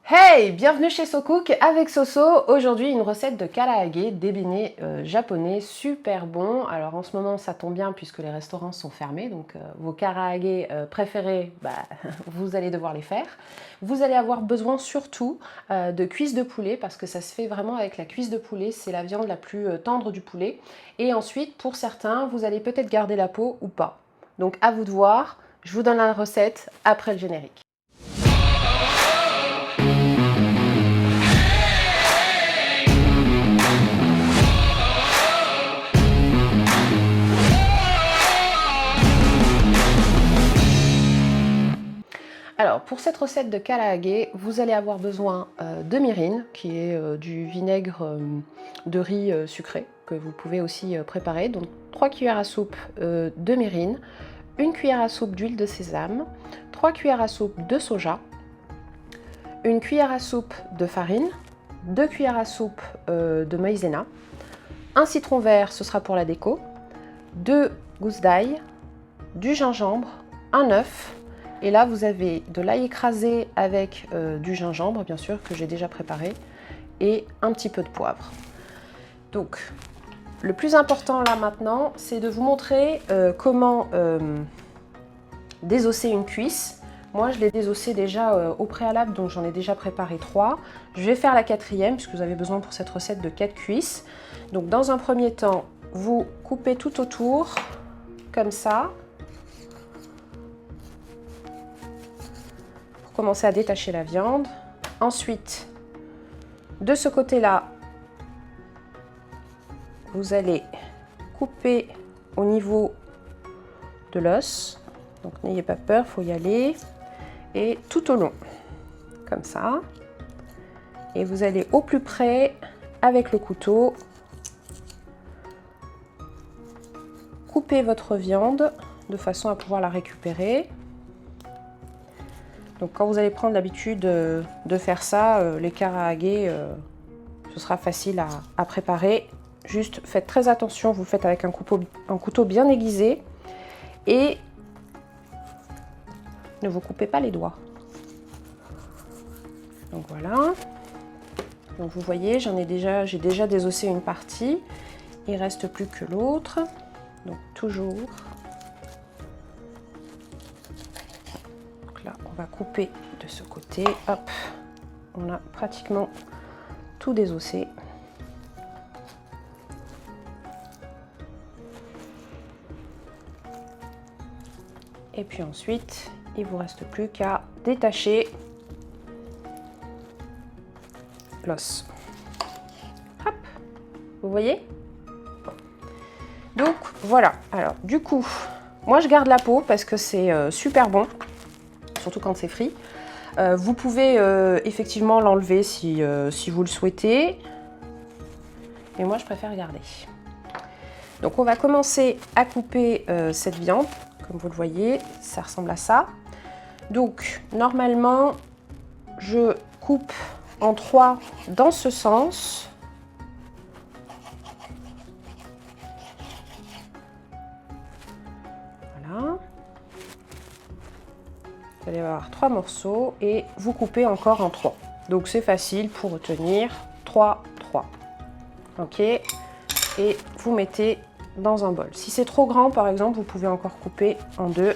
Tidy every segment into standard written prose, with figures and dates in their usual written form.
Hey, bienvenue chez SoCook avec Soso. Aujourd'hui, une recette de karaage, des beignets japonais super bons. Alors en ce moment, ça tombe bien puisque les restaurants sont fermés, donc vos karaage préférés, vous allez devoir les faire. Vous allez avoir besoin surtout de cuisses de poulet parce que ça se fait vraiment avec la cuisse de poulet. C'est la viande la plus tendre du poulet. Et ensuite, pour certains, vous allez peut-être garder la peau ou pas. Donc à vous de voir. Je vous donne la recette après le générique. Alors pour cette recette de karaage, vous allez avoir besoin de mirin, qui est du vinaigre de riz sucré, que vous pouvez aussi préparer. Donc 3 cuillères à soupe de mirin, 1 cuillère à soupe d'huile de sésame, 3 cuillères à soupe de soja, 1 cuillère à soupe de farine, 2 cuillères à soupe de maïzena, un citron vert, ce sera pour la déco, 2 gousses d'ail, du gingembre, un œuf. Et là, vous avez de l'ail écrasé avec du gingembre, bien sûr, que j'ai déjà préparé, et un petit peu de poivre. Donc, le plus important là maintenant, c'est de vous montrer comment désosser une cuisse. Moi, je l'ai désossée déjà au préalable, donc j'en ai déjà préparé 3. Je vais faire la 4e, puisque vous avez besoin pour cette recette de 4 cuisses. Donc, dans un premier temps, vous coupez tout autour, comme ça. Commencer à détacher la viande. Ensuite, de ce côté-là, vous allez couper au niveau de l'os. Donc n'ayez pas peur, il faut y aller. Et tout au long, comme ça. Et vous allez au plus près avec le couteau. Couper votre viande de façon à pouvoir la récupérer. Donc quand vous allez prendre l'habitude de faire ça, les karaage, ce sera facile à préparer. Juste faites très attention, vous le faites avec un couteau bien aiguisé et ne vous coupez pas les doigts. Donc voilà. Donc vous voyez, j'ai déjà désossé une partie. Il ne reste plus que l'autre. Donc toujours. Là, on va couper de ce côté. Hop, on a pratiquement tout désossé. Et puis ensuite, il ne vous reste plus qu'à détacher l'os. Hop, vous voyez? Donc voilà. Alors du coup, moi je garde la peau parce que c'est super bon. Surtout quand c'est frit. Vous pouvez effectivement l'enlever si vous le souhaitez. Et moi, je préfère garder. Donc, on va commencer à couper cette viande. Comme vous le voyez, ça ressemble à ça. Donc, normalement, je coupe en 3 dans ce sens. Voilà. Vous allez avoir 3 morceaux et vous coupez encore en 3. Donc c'est facile pour retenir 3, 3. Ok. Et vous mettez dans un bol. Si c'est trop grand, par exemple, vous pouvez encore couper en 2.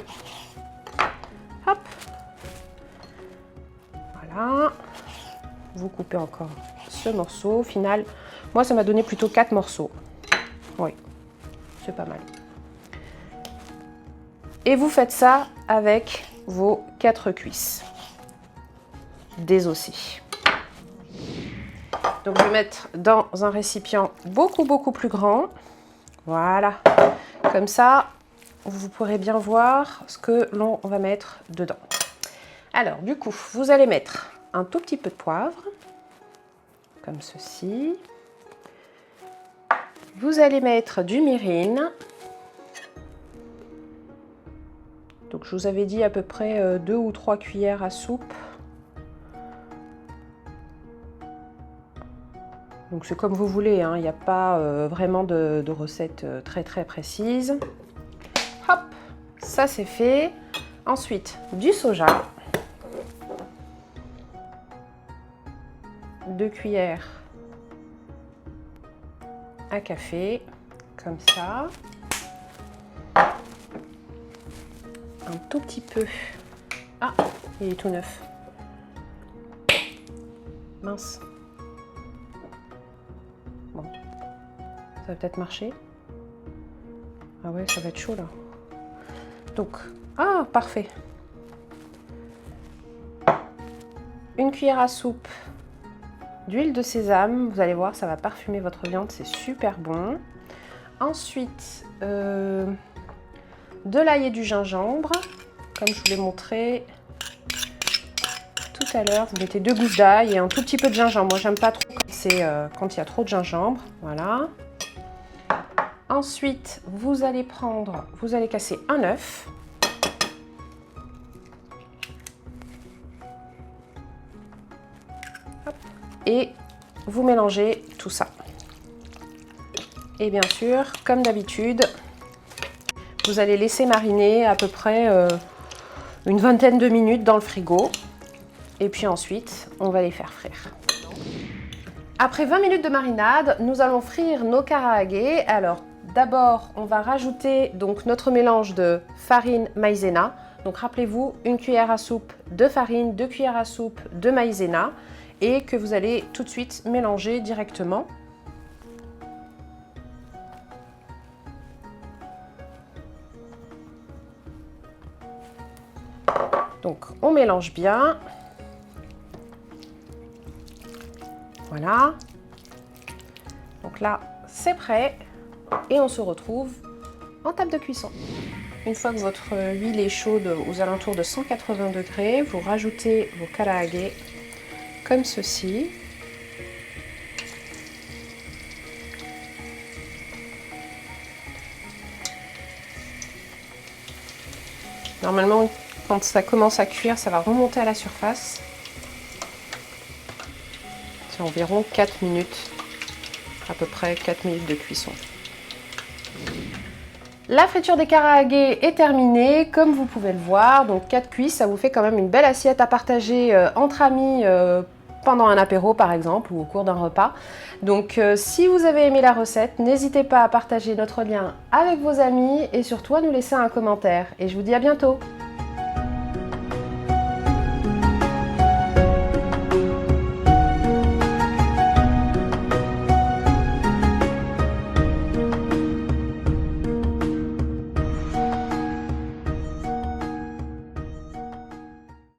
Hop. Voilà. Vous coupez encore ce morceau. Au final, moi, ça m'a donné plutôt 4 morceaux. Oui, c'est pas mal. Et vous faites ça avec vos 4 cuisses désossées. Donc je vais mettre dans un récipient beaucoup plus grand. Voilà. Comme ça, vous pourrez bien voir ce que l'on va mettre dedans. Alors du coup, vous allez mettre un tout petit peu de poivre, comme ceci. Vous allez mettre du mirin. Donc je vous avais dit à peu près 2 ou 3 cuillères à soupe. Donc c'est comme vous voulez, hein, il n'y a pas vraiment de recette très précise. Hop, ça c'est fait. Ensuite, du soja. 2 cuillères à café, comme ça. Un tout petit peu. Ah, il est tout neuf. Mince. Bon, ça va peut-être marcher. Ah ouais, ça va être chaud là. Donc, ah, parfait. Une cuillère à soupe d'huile de sésame. Vous allez voir, ça va parfumer votre viande, c'est super bon. Ensuite, de l'ail et du gingembre, comme je vous l'ai montré tout à l'heure. Vous mettez 2 gousses d'ail et un tout petit peu de gingembre. Moi, j'aime pas trop quand il y a trop de gingembre. Voilà. Ensuite, vous allez casser un œuf. Hop. Et vous mélangez tout ça. Et bien sûr, comme d'habitude, vous allez laisser mariner à peu près une vingtaine de minutes dans le frigo. Et puis ensuite, on va les faire frire. Après 20 minutes de marinade, nous allons frire nos karaagés. Alors, d'abord, on va rajouter donc notre mélange de farine maïzena. Donc, rappelez-vous, 1 cuillère à soupe de farine, 2 cuillères à soupe de maïzena et que vous allez tout de suite mélanger directement. Donc, on mélange bien. Voilà. Donc là, c'est prêt. Et on se retrouve en table de cuisson. Une fois que votre huile est chaude aux alentours de 180 degrés, vous rajoutez vos karaagés comme ceci. Normalement, quand ça commence à cuire, ça va remonter à la surface. C'est environ 4 minutes, à peu près 4 minutes de cuisson. La friture des karaagés est terminée, comme vous pouvez le voir. Donc 4 cuisses, ça vous fait quand même une belle assiette à partager entre amis pendant un apéro par exemple ou au cours d'un repas. Donc si vous avez aimé la recette, n'hésitez pas à partager notre lien avec vos amis et surtout à nous laisser un commentaire. Et je vous dis à bientôt!